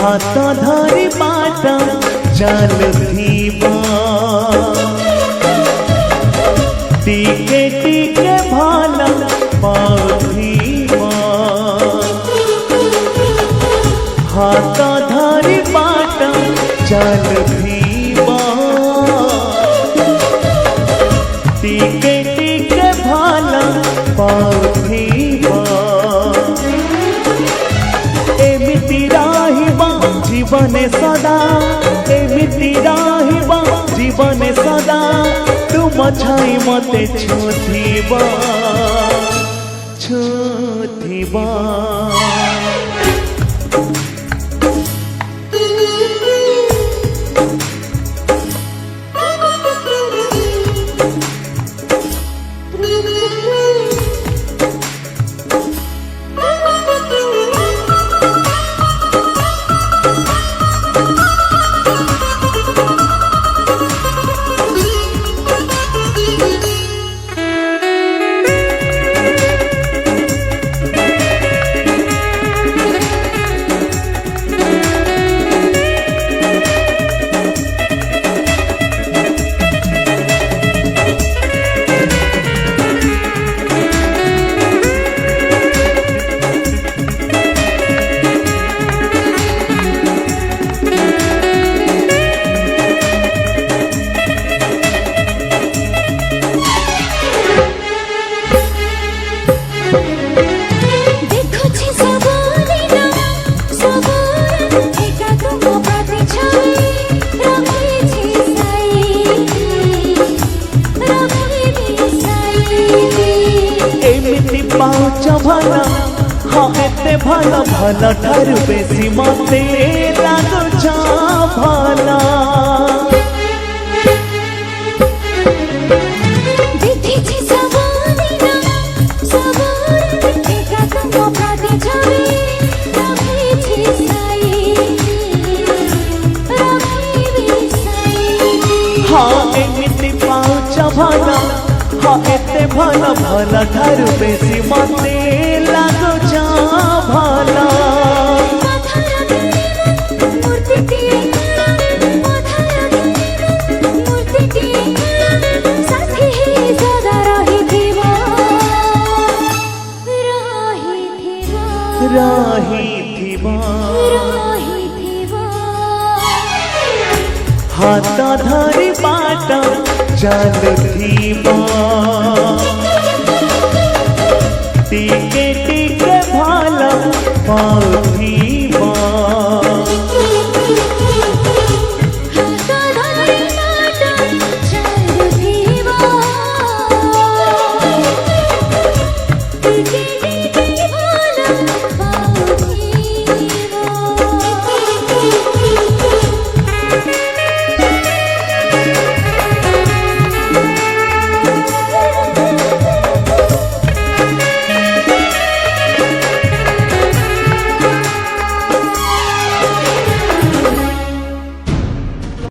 हाथ धरी बाट चलुथिबा टिके टिके भल पाउथिबा हाथ धरी बाट चलुथिबा टिके टिके भल पाउथिबा एमिति रहिबा जीवन सदा एमिति रहिबा जीवन सदा तुम छाई मते छुथिबा छुथिबा भला हाँ एते भला भला ठार बेसी मते लागुछ भला देखिछि सबदिन सबदिन एका तुम प्रति छवि रखिछि साई हाँ एमिति पाउछ भला हाँ एते भला भला ठार बेसी मते लागुछ भला हाथ धरी बाट चलुथिबा टिके टिके भल पाउथिबा